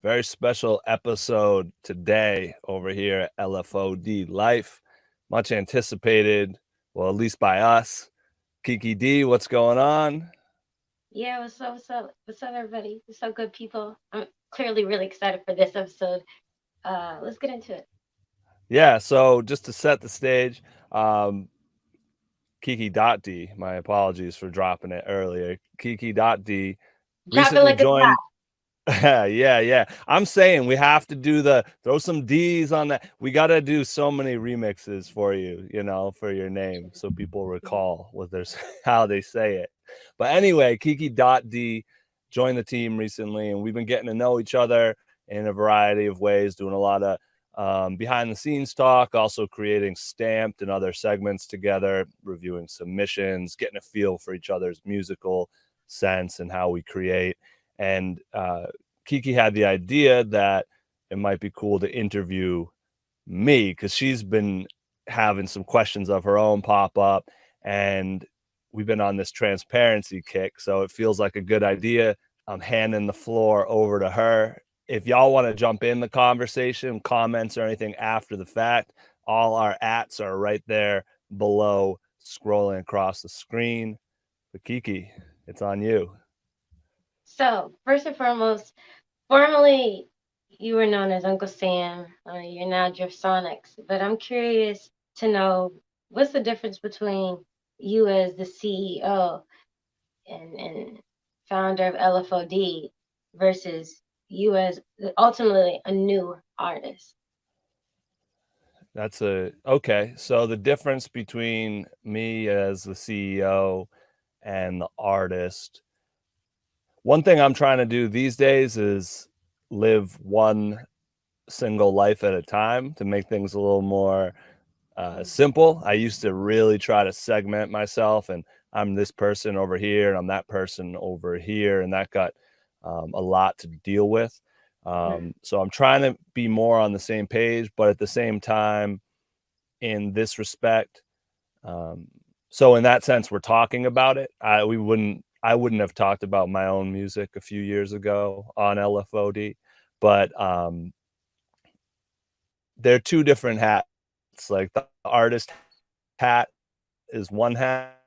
Very special episode today over here at LFOD Life. Much anticipated, well, at least by us. KikidotD, what's going on? Yeah, what's up, everybody? What's up, good people? I'm clearly really excited for this episode. Let's get into it. Yeah, so just to set the stage, um, KikidotD, my apologies for dropping it earlier. KikidotD Drop it recently like it's hot. joined. Yeah. I'm saying we have to do throw some D's on that. We got to do so many remixes for you, for your name so people recall what there's how they say it. But anyway, KikidotD joined the team recently, and we've been getting to know each other in a variety of ways, doing a lot of behind the scenes talk, also creating Stamped and other segments together, reviewing submissions, getting a feel for each other's musical sense and how we create. And Kiki had the idea that it might be cool to interview me because she's been having some questions of her own pop up, and we've been on this transparency kick. So it feels like a good idea. I'm handing the floor over to her. If y'all want to jump in the conversation, comments or anything after the fact, all our ats are right there below, scrolling across the screen. But Kiki, it's on you. So, first and foremost, formerly you were known as Uncle Sam. You're now Drift Sonics. But I'm curious to know what's the difference between you as the CEO and founder of LFOD versus you as ultimately a new artist. That's a okay. So the difference between me as the CEO and the artist, one thing I'm trying to do these days is live one single life at a time to make things a little more simple. I used to really try to segment myself, and I'm this person over here, and I'm that person over here, and that got a lot to deal with. Mm. So I'm trying to be more on the same page, but at the same time, in this respect. Um, so in that sense, we're talking about it. I wouldn't have talked about my own music a few years ago on LFOD, but they're two different hats. Like the artist hat is one hat.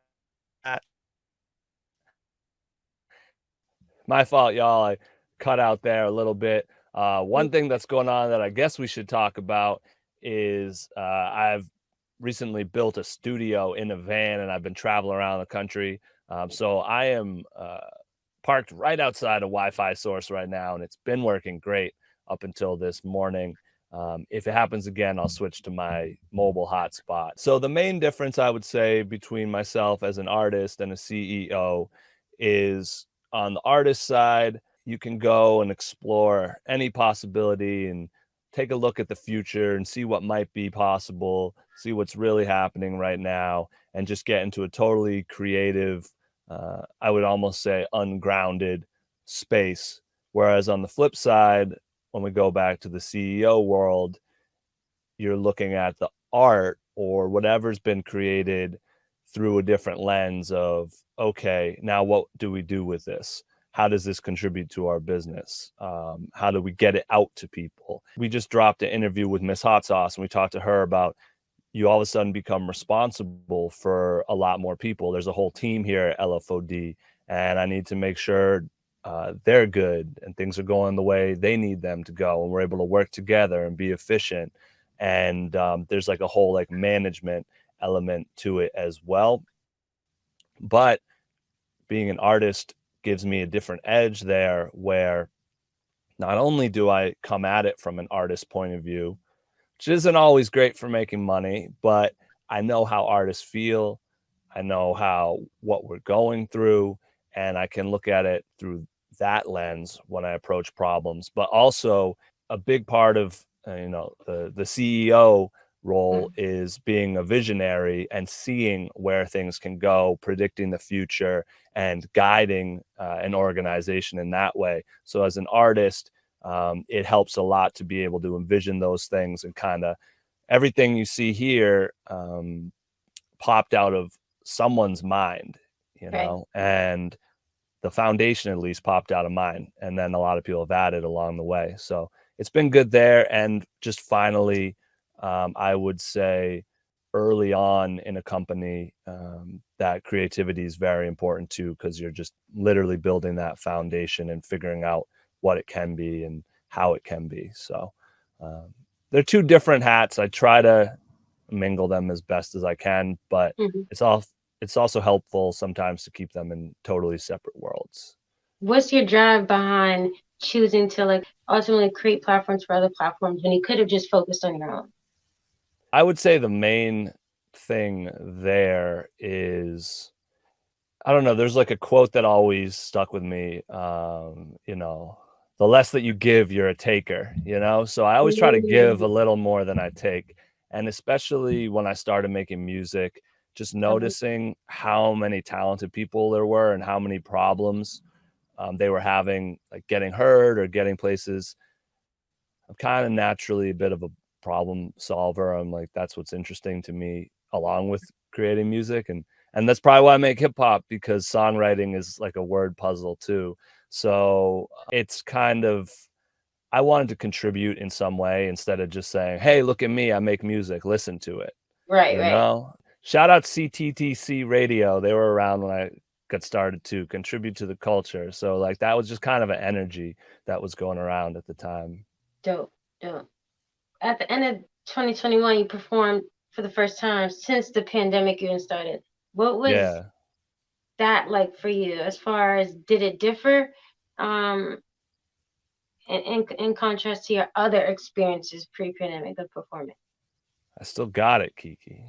My fault, y'all. I cut out there a little bit. One thing that's going on that I guess we should talk about is I've recently built a studio in a van, and I've been traveling around the country. So I am parked right outside a Wi-Fi source right now, and it's been working great up until this morning. If it happens again, I'll switch to my mobile hotspot. So the main difference I would say between myself as an artist and a CEO is on the artist side, you can go and explore any possibility and take a look at the future and see what might be possible, see what's really happening right now, and just get into a totally creative, I would almost say ungrounded space. Whereas on the flip side, when we go back to the CEO world, you're looking at the art or whatever's been created through a different lens of, okay, now what do we do with this? How does this contribute to our business? How do we get it out to people? We just dropped an interview with Miss Hot Sauce, and we talked to her about you all of a sudden become responsible for a lot more people. There's a whole team here at LFOD, and I need to make sure they're good and things are going the way they need them to go, and we're able to work together and be efficient. And there's like a whole like management element to it as well. But being an artist gives me a different edge there, where not only do I come at it from an artist point of view, which isn't always great for making money, but I know how artists feel. I know how what we're going through, and I can look at it through that lens when I approach problems. But also, a big part of the CEO role Mm. is being a visionary and seeing where things can go, predicting the future, and guiding an organization in that way. So as an artist, it helps a lot to be able to envision those things, and kind of everything you see here popped out of someone's mind, Right. and the foundation at least popped out of mine, and then a lot of people have added along the way. So it's been good there, and just finally, I would say early on in a company, that creativity is very important too, because you're just literally building that foundation and figuring out what it can be and how it can be. So um, they're two different hats. I try to mingle them as best as I can, but Mhm. it's all it's also helpful sometimes to keep them in totally separate worlds. What's your drive behind choosing to like ultimately create platforms for other platforms when you could have just focused on your own? I would say the main thing there is, I don't know, there's like a quote that always stuck with me. The less that you give, you're a taker, you know? So I always try to give a Mm. little more than I take. And especially when I started making music, just Mhm. noticing how many talented people there were and how many problems they were having, like getting heard or getting places. I'm kind of naturally a bit of a problem solver. I'm like, that's what's interesting to me, along with creating music, and that's probably why I make hip hop, because songwriting is like a word puzzle too. So it's kind of, I wanted to contribute in some way instead of just saying, "Hey, look at me, I make music, listen to it." Right, You right. know? Shout out CTTC Radio. They were around when I got started to contribute to the culture. So like that was just kind of an energy that was going around at the time. Dope, dope. At the end of 2021, you performed for the first time since the pandemic even started. What was Yeah. that like for you? As far as did it differ, um, in contrast to your other experiences pre-pandemic of performing? I still got it, Kiki.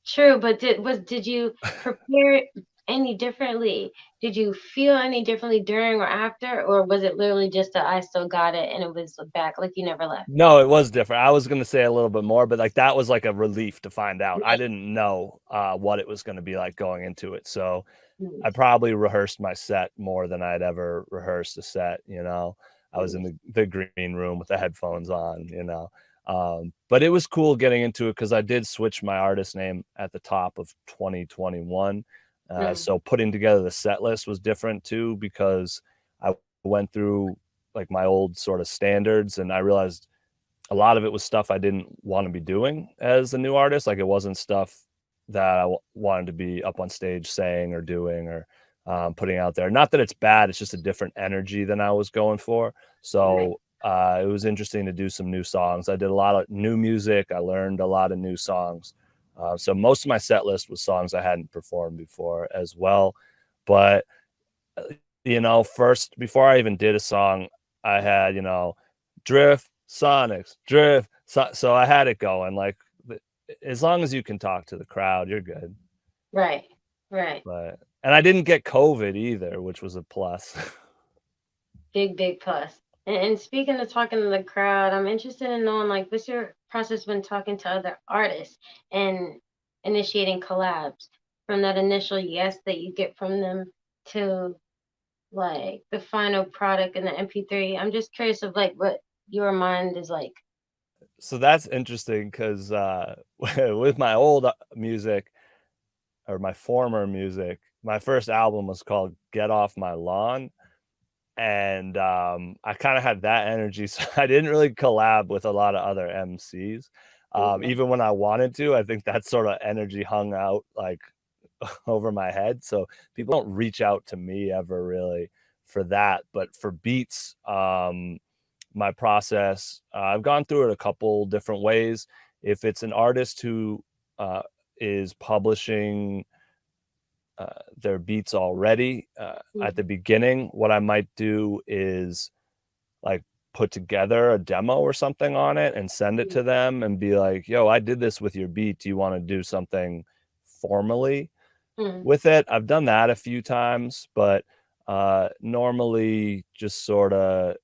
True, but did you prepare any differently? Did you feel any differently during or after, or was it literally just that I still got it and it was back like you never left? No, it was different. I was gonna say a little bit more, but like that was like a relief to find out. I Nice, didn't know what it was gonna be like going into it. So I nice, probably rehearsed my set more than I'd ever rehearsed a set, you know. I was in nice. the green room with the headphones on, you know. But it was cool getting into it because I did switch my artist name at the top of 2021. Mm, So putting together the set list was different too, because I went through like my old sort of standards, and I realized a lot of it was stuff I didn't want to be doing as a new artist. Like it wasn't stuff that I wanted to be up on stage saying or doing or putting out there. Not that it's bad, it's just a different energy than I was going for. right. So it was interesting to do some new songs. I did a lot of new music. I learned a lot of new songs. So most of my set list was songs I hadn't performed before as well. But uh, first, before I even did a song, I had, Drift, Sonics, Drift. So I had it going. Like, as long as you can talk to the crowd, you're good. Right, right. And I didn't get COVID either, which was a plus. Big, big plus. And speaking of talking to the crowd, I'm interested in knowing like what's your process when talking to other artists and initiating collabs from that initial yes that you get from them to like the final product in the MP3. I'm just curious of like what your mind is like. So that's interesting because with my old music, or my former music, my first album was called Get Off My Lawn. And I kind of had that energy. So I didn't really collab with a lot of other MCs. Okay. Even when I wanted to, I think that sort of energy hung out like over my head. So people don't reach out to me ever really for that. But for beats, my process, I've gone through it a couple different ways. If it's an artist who uh, is publishing their beats already, at the Mm, beginning, what I might do is like put together a demo or something on it and send it mm, to them and be like, "Yo, I did this with your beat. Do you want to do something formally mm, with it?" I've done that a few times, but normally just sort of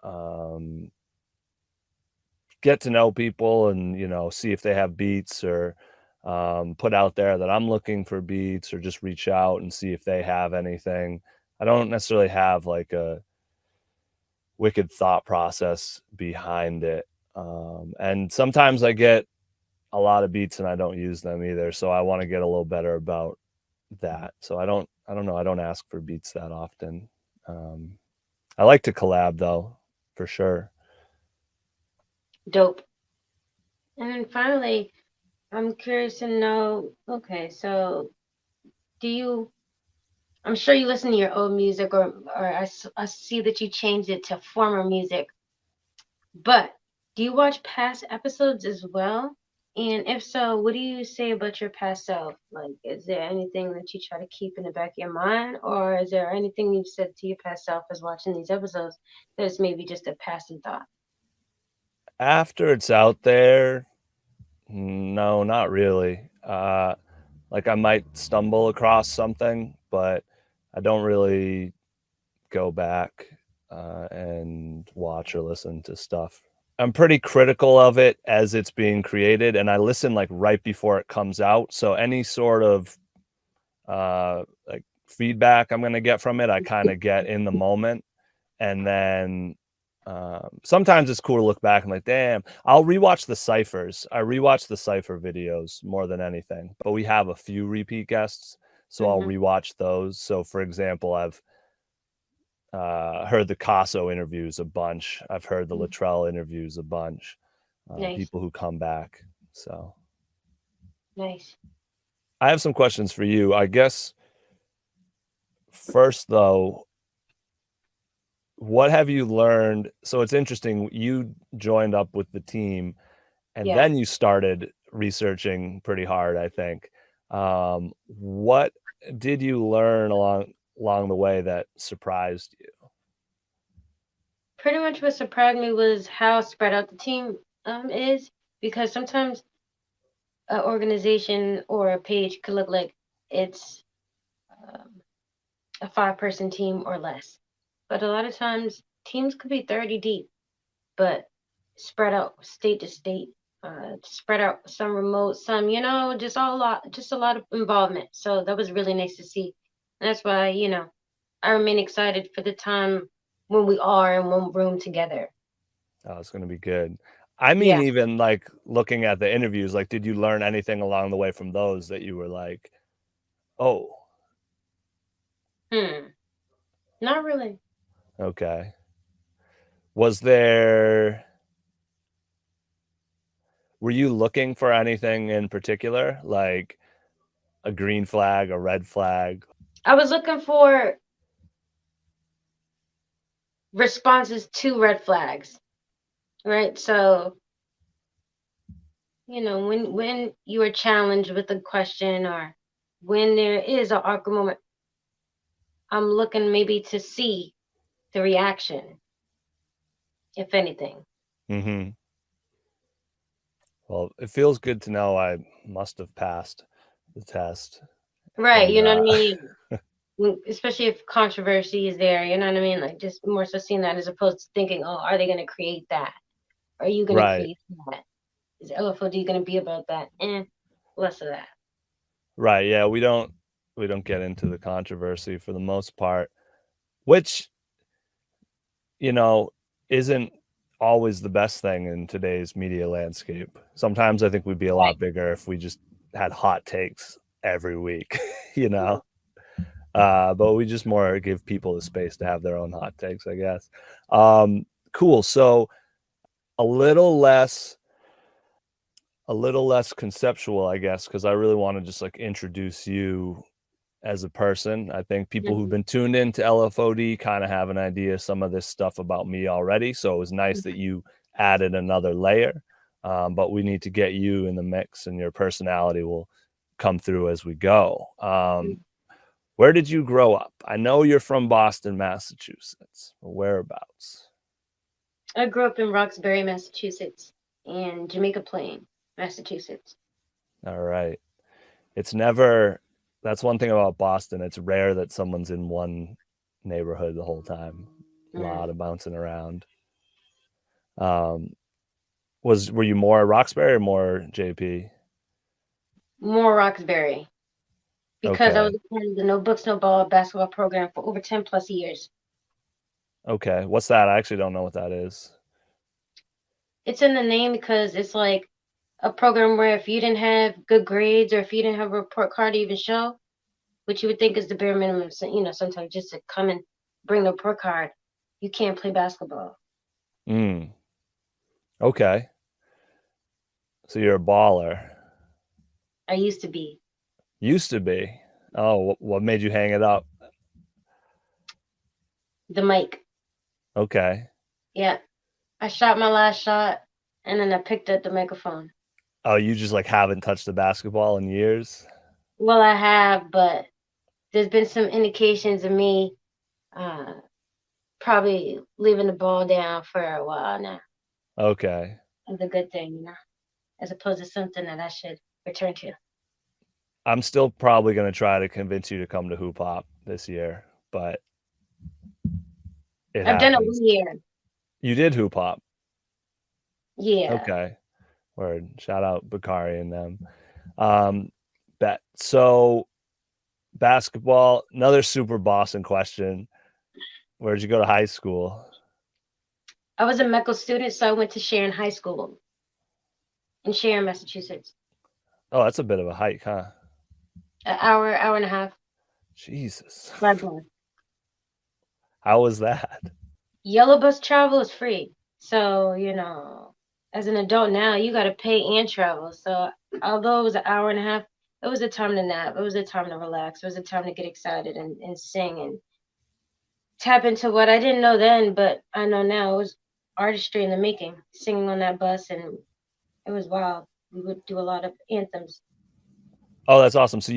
um, get to know people and see if they have beats, or put out there that I'm looking for beats, or just reach out and see if they have anything. I don't necessarily have like a wicked thought process behind it. And sometimes I get a lot of beats and I don't use them either. So I want to get a little better about that. So I don't know. I don't ask for beats that often. I like to collab though, for sure. Dope. And then finally, I'm curious to know, okay, so do you, I'm sure you listen to your old music, or I see that you changed it to former music, but do you watch past episodes as well? And if so, what do you say about your past self? Like, is there anything that you try to keep in the back of your mind, or is there anything you've said to your past self as watching these episodes that's maybe just a passing thought? After it's out there, no, not really. Like I might stumble across something, but I don't really go back and watch or listen to stuff. I'm pretty critical of it as it's being created, and I listen like right before it comes out. So any sort of like feedback I'm gonna get from it, I kind of get in the moment, and then sometimes it's cool to look back and like, damn, I'll rewatch the ciphers. I rewatch the cipher videos more than anything, but we have a few repeat guests, so I'll Mm-hmm. rewatch those. So for example, I've heard the Casso interviews a bunch. I've heard the Latrell interviews a bunch. Nice, People who come back. So nice. I have some questions for you. I guess first though, what have you learned? So it's interesting. You joined up with the team, and Yeah. then you started researching pretty hard, I think. What did you learn along the way that surprised you? Pretty much what surprised me was how spread out the team is, because sometimes an organization or a page could look like it's um, a 5-person team or less, but a lot of times teams could be 30 deep, but spread out state to state, spread out, some remote, some, just just a lot of involvement. So that was really nice to see, and that's why, I remain excited for the time when we are in one room together. Oh, it's going to be good. I mean, Yeah. even like looking at the interviews, like, did you learn anything along the way from those that you were like, oh, Hmm. Not really. okay. Was there, were you looking for anything in particular, like a green flag, a red flag? I was looking for responses to red flags, right? So, when you are challenged with a question, or when there is an awkward moment, I'm looking maybe to see the reaction, if anything. Mm-hmm. Well, it feels good to know I must have passed the test. Right, And you know what I mean? Especially if controversy is there, you know what I mean? Like, just more so seeing that as opposed to thinking, oh, are they going to create that? Are you going to right, create that? Is LFOD going to be about that? Less of that. right. Yeah, we don't get into the controversy for the most part, which, you know, isn't always the best thing in today's media landscape. Sometimes I think we'd be a Right. lot bigger if we just had hot takes every week, you Mhm. know. But we just more give people the space to have their own hot takes, I guess. Cool. So a little less conceptual, I guess, because I really want to just like introduce you as a person. I think people who've Mhm. been tuned into LFOD kind of have an idea of some of this stuff about me already. So it was nice that you added another layer. But we need to get you in the mix, and your personality will come through as we go. Mhm. Where did you grow up? I know you're from Boston, Massachusetts. Whereabouts? I grew up in Roxbury, Massachusetts, and Jamaica Plain, Massachusetts. All right. It's never, that's one thing about Boston. It's rare that someone's in one neighborhood the whole time. A Mm. lot of bouncing around. Um, were you more Roxbury or more JP? More Roxbury, because I Okay. was a part of the No Books, No Ball basketball program for over 10 plus years. Okay. What's that? I actually don't know what that is. It's in the name because it's like a program where if you didn't have good grades or if you didn't have a report card to even show, which you would think is the bare minimum. So, sometimes just to come and bring the report card, you can't play basketball. Mm, okay. So you're a baller. I used to be. Used to be. Oh, what made you hang it up? The mic. Okay. Yeah. I shot my last shot and then I picked up the microphone. Oh, you just like haven't touched the basketball in years? Well, I have, but there's been some indications of me uh, probably leaving the ball down for a while now. Okay. It's a good thing, as opposed to something that I should return to. I'm still probably going to try to convince you to come to Hoop Hop this year, but it I've done it happens. 1 year. You did Hoop Hop. Yeah. Okay. Word. Shout out Bakari and them. Bet. So basketball, another super Boston question. Where'd you go to high school? I was a medical student, so I went to Sharon High School in Sharon, Massachusetts. Oh, that's a bit of a hike, huh? An hour and a half. Jesus. By bus. How was that? Yellow bus travel is free. So, as an adult now, you got to pay and travel. So, although it was an hour and a half, it was a time to nap. It was a time to relax. It was a time to get excited and sing and tap into what I didn't know then, but I know now. It was artistry in the making, singing on that bus, and it was wild. We would do a lot of anthems. Oh, that's awesome. So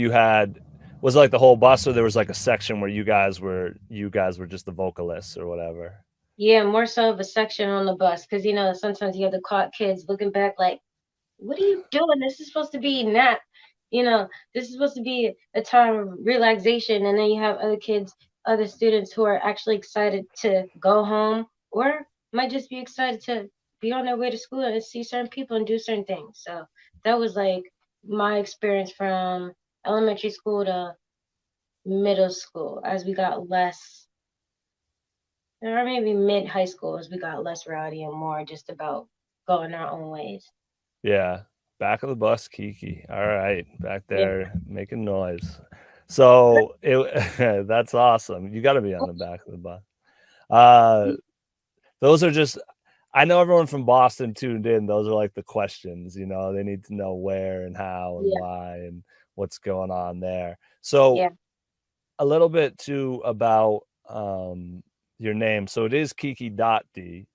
was it like the whole bus, or there was like a section where you guys were just the vocalists or whatever? Yeah, more so of a section on the bus, because sometimes you have the caught kids looking back like, what are you doing? This is supposed to be nap. This is supposed to be a time of relaxation. And then you have other kids, other students who are actually excited to go home or might just be excited to be on their way to school and see certain people and do certain things. So that was like my experience from elementary school to middle school as we got less, or maybe mid high school as we got less rowdy and more just about going our own ways. Yeah. Back of the bus, Kiki. All right. Back Yeah. there making noise. So that's awesome. You got to be on the back of the bus. Those are just, I know everyone from Boston tuned in. Those are like the questions, they need to know where and how and Yeah. why and what's going on there. So Yeah. a little bit too about your name. So it is KikidotD.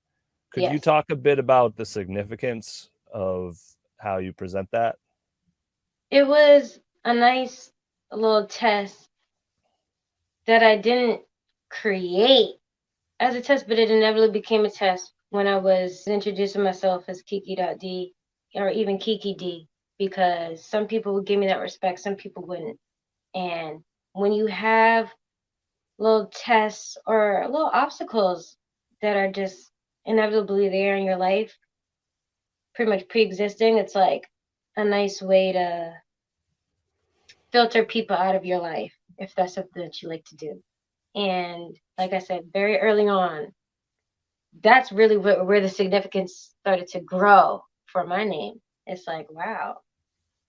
Could you Yes. talk a bit about the significance of how you present that? It was a nice little test that I didn't create as a test, but it inevitably became a test when I was introducing myself as Kiki.D or even Kiki D, because some people would give me that respect, some people wouldn't. And when you have little tests or little obstacles that are just inevitably there in your life, pretty much pre-existing, it's like a nice way to filter people out of your life if that's something that you like to do. And like I said, very early on, that's really where the significance started to grow for my name. It's like, wow,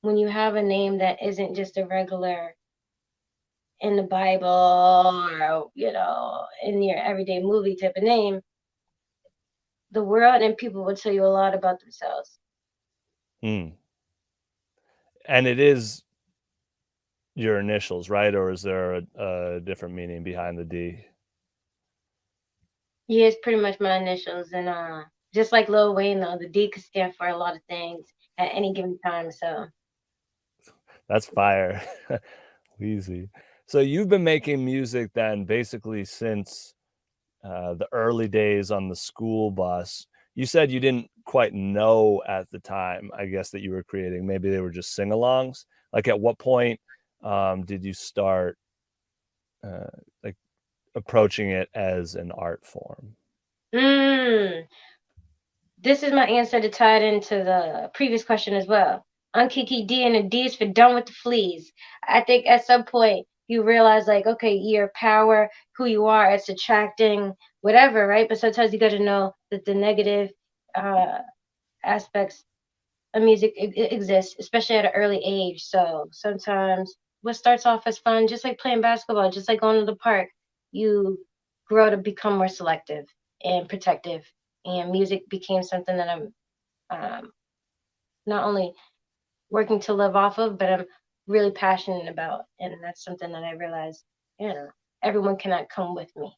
when you have a name that isn't just a regular in the Bible or, in your everyday movie type of name, the world and people will tell you a lot about themselves. Hmm. And it is your initials, right? Or is there a different meaning behind the D? Yeah, it's pretty much my initials. And just like Lil Wayne, though, the D could stand for a lot of things at any given time. So, That's fire. Wheezy. So you've been making music then basically since the early days on the school bus. You said you didn't quite know at the time, I guess, that you were creating. Maybe they were just sing-alongs. Like, at what point did you start like approaching it as an art form? mm, this is my answer to tie it into the previous question as well. I'm Kiki D, and the D is for done with the fleas. I think at some point you realize, like, okay, your power, who you are, it's attracting whatever, right? But sometimes you got to know that the negative uh, aspects of music exist, especially at an early age. So sometimes what starts off as fun, just like playing basketball, just like going to the park, you grow to become more selective and protective. And music became something that I'm not only working to live off of, but I'm really passionate about. And that's something that I realized, everyone cannot come with me.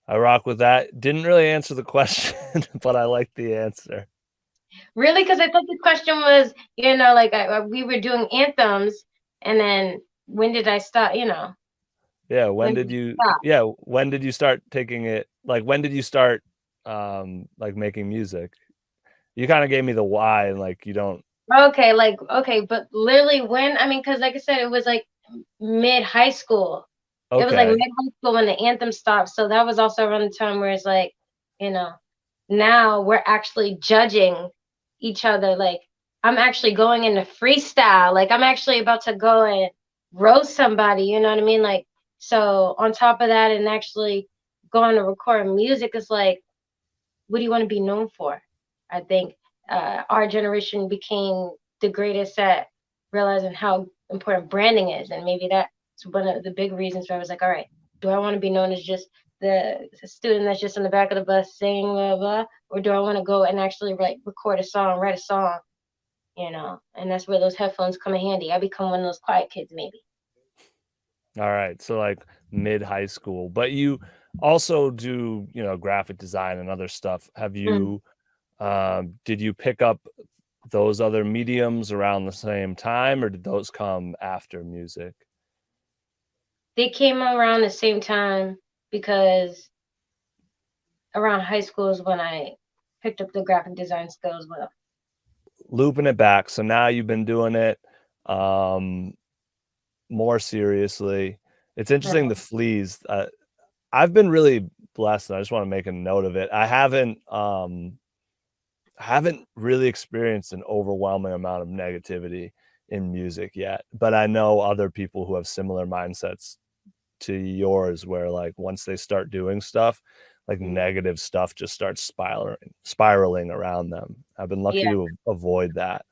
I rock with that. Didn't really answer the question, but I like the answer. Really? Because I thought the question was, like we were doing anthems, and then when did I stop? Yeah, When did I stop? when did you start taking it, like when did you start like making music? You kind of gave me the why, and like you don't. Okay, okay, but literally when, I mean, because like I said, it was like mid high school. It was like mid Okay. high school when the anthem stopped. So that was also around the time where it's like, you know, now we're actually judging each other. Like I'm actually going into freestyle. Like I'm actually about to go and roast somebody, you know what I mean? Like, so on top of that and actually going to record music is like, what do you want to be known for? I think our generation became the greatest at realizing how important branding is. And maybe that's one of the big reasons where I was like, all right, do I want to be known as just the student that's just in the back of the bus saying blah, blah, or do I want to go and actually record a song, write a song, and that's where those headphones come in handy. I become one of those quiet kids, maybe. All right. So like mid high school, but you also do, graphic design and other stuff. Have Mm. you, did you pick up those other mediums around the same time, or did those come after music? They came around the same time because around high school is when I picked up the graphic design skills well. Looping it back. So now you've been doing it um, more seriously. It's interesting, the fleas. I've been really blessed, and I just want to make a note of it. I haven't really experienced an overwhelming amount of negativity in music yet, but I know other people who have similar mindsets to yours, where like once they start doing stuff, like negative stuff just starts spiraling around them. I've been lucky Yeah. to avoid that.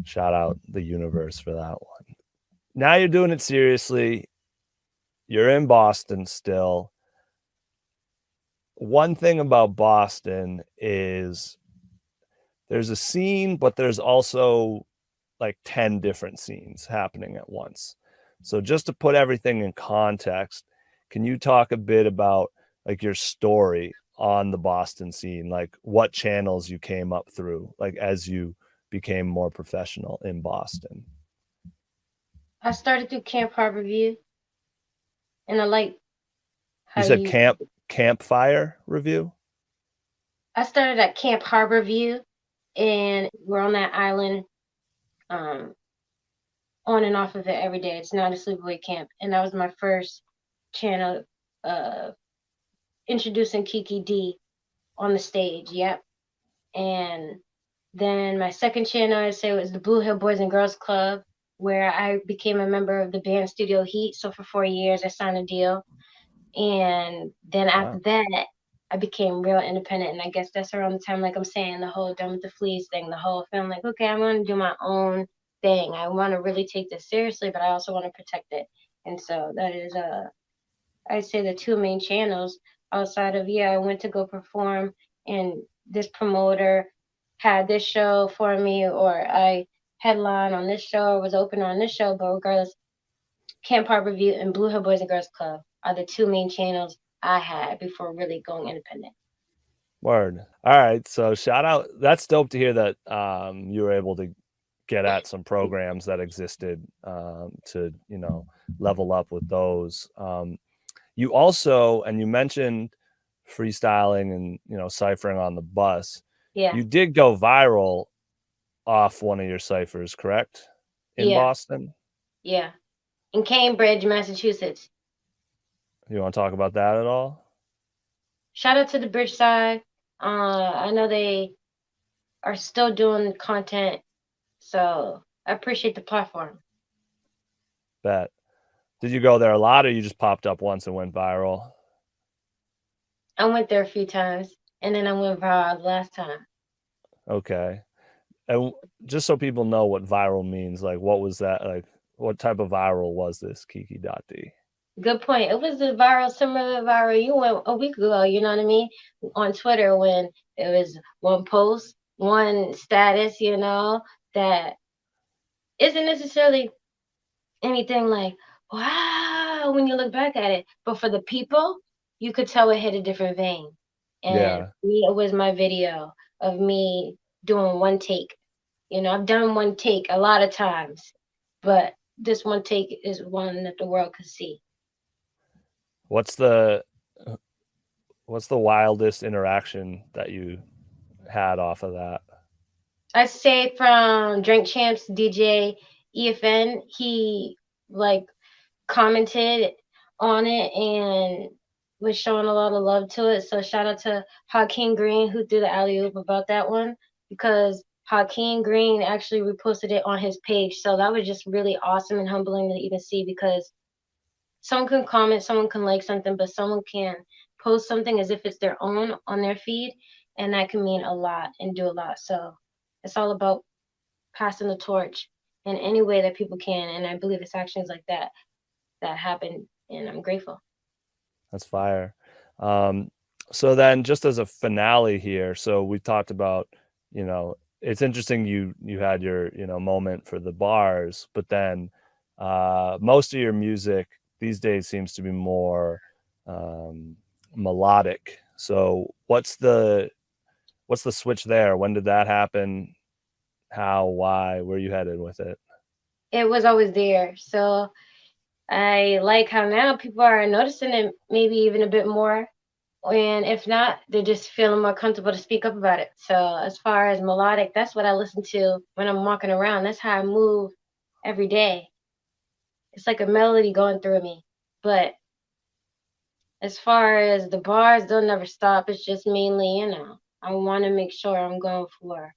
Shout out the universe for that one. Now you're doing it seriously. You're in Boston still. One thing about Boston is there's a scene, but there's also like 10 different scenes happening at once. So just to put everything in context, can you talk a bit about like your story on the Boston scene, like what channels you came up through, like as you became more professional in Boston? I started through Camp Harborview, and I like You how said you. campfire review? I started at Camp Harborview, and we're on that island, um, on and off of it every day. It's not a sleepaway camp, and that was my first channel, uh, introducing Kiki D on the stage. Yep, and then my second channel, I'd say, was the Blue Hill Boys and Girls Club, where I became a member of the band Studio Heat. So for 4 years, I signed a deal. And then after Wow. that, I became real independent. And I guess that's around the time, like I'm saying, the whole Done with the Fleas thing, the whole film, like, okay, I'm going to do my own thing. I want to really take this seriously, but I also want to protect it. And so that is, I'd say, the two main channels outside of, yeah, I went to go perform and this promoter had this show for me, or I headline on this show, or was opener on this show. But regardless, Camp Harborview and Blue Hill Boys and Girls Club are the two main channels I had before really going independent. Word. All right. So shout out. That's dope to hear that you were able to get at some programs that existed to, level up with those. You also, and you mentioned freestyling and, ciphering on the bus. Yeah, You did go viral off one of your ciphers, correct? In yeah, Boston. yeah. In Cambridge, Massachusetts. You want to talk about that at all? Shout out to the Bridge side. I know they are still doing content, so I appreciate the platform. Bet. Did you go there a lot, or you just popped up once and went viral? I went there a few times, and then I went viral the last time. Okay. And just so people know what viral means, like what was that? Like what type of viral was this KikidotD? Good point. It was the viral, similar viral you went a week ago, you know what I mean? On Twitter when it was one post, one status, that isn't necessarily anything like, wow, when you look back at it. But for the people, you could tell it hit a different vein. And Yeah. me, it was my video of me doing one take. I've done one take a lot of times, but this one take is one that the world could see. What's the wildest interaction that you had off of that? I'd say from Drink Champs DJ EFN, he like commented on it and was showing a lot of love to it. So shout out to Hakeem Green who threw the alley oop about that one, because Hakeem Green actually reposted it on his page. So that was just really awesome and humbling to even see, because someone can comment, someone can like something, but someone can post something as if it's their own on their feed, and that can mean a lot and do a lot. So it's all about passing the torch in any way that people can, and I believe it's actions like that happen, and I'm grateful. That's fire. So then just as a finale here, so we talked about, it's interesting you had your, moment for the bars, but then most of your music these days seems to be more melodic. So what's the switch there? When did that happen? How, why, where you headed with it? It was always there. So I like how now people are noticing it maybe even a bit more. And if not, they're just feeling more comfortable to speak up about it. So as far as melodic, that's what I listen to when I'm walking around. That's how I move every day. It's like a melody going through me. But as far as the bars, they'll never stop. It's just mainly, I want to make sure I'm going for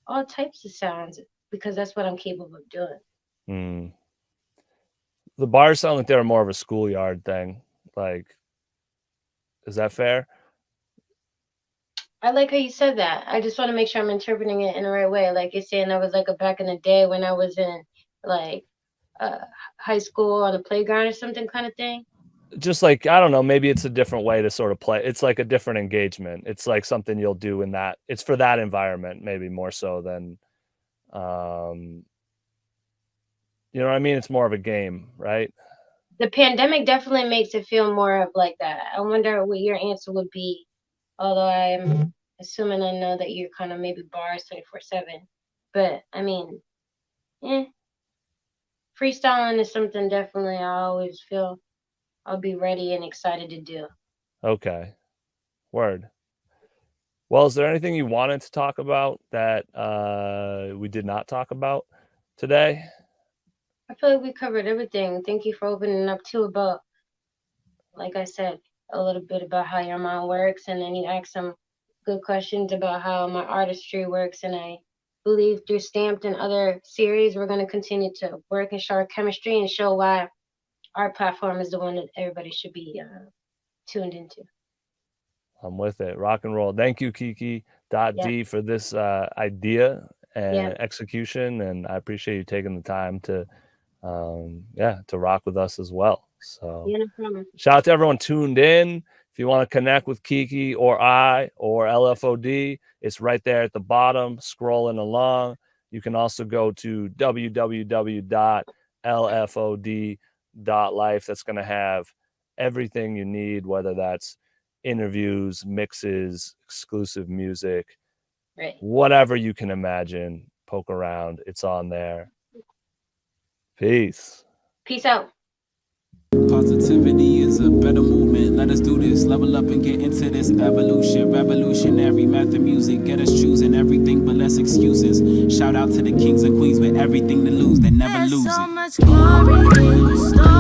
all types of sounds, because that's what I'm capable of doing. The bars sound like they're more of a schoolyard thing. Like, is that fair? I like how you said that. I just want to make sure I'm interpreting it in the right way. Like you're saying, that was like a back in the day when I was in like high school on the playground or something kind of thing. Just like, I don't know, maybe it's a different way to sort of play. It's like a different engagement. It's like something you'll do in that. It's for that environment, maybe more so than, you know what I mean? It's more of a game, right? The pandemic definitely makes it feel more of like that. I wonder what your answer would be. Although I'm assuming I know that you're kind of maybe bars 24/7. But I mean, freestyling is something definitely I always feel I'll be ready and excited to do. Okay. Word. Well, is there anything you wanted to talk about that we did not talk about today? I feel like we covered everything. Thank you for opening up too about, like I said, a little bit about how your mind works, and then you asked some good questions about how my artistry works, and I believe through Stamped and other series, we're going to continue to work and show our chemistry and show why our platform is the one that everybody should be tuned into. I'm with it. Rock and roll. Thank you, KikidotD, for this idea and execution. And I appreciate you taking the time to rock with us as well. So no problem. Shout out to everyone tuned in. If you want to connect with Kiki or I or LFOD, it's right there at the bottom, scrolling along. You can also go to www.lfod.life. That's going to have everything you need, whether that's interviews, mixes, exclusive music, right, whatever you can imagine. Poke around. It's on there. Peace. Peace out. Positivity is a better movement. Let us do this. Level up and get into this evolution. Revolutionary math and music. Get us choosing everything but less excuses. Shout out to the kings and queens with everything to lose. They never lose it. So much glory in the story.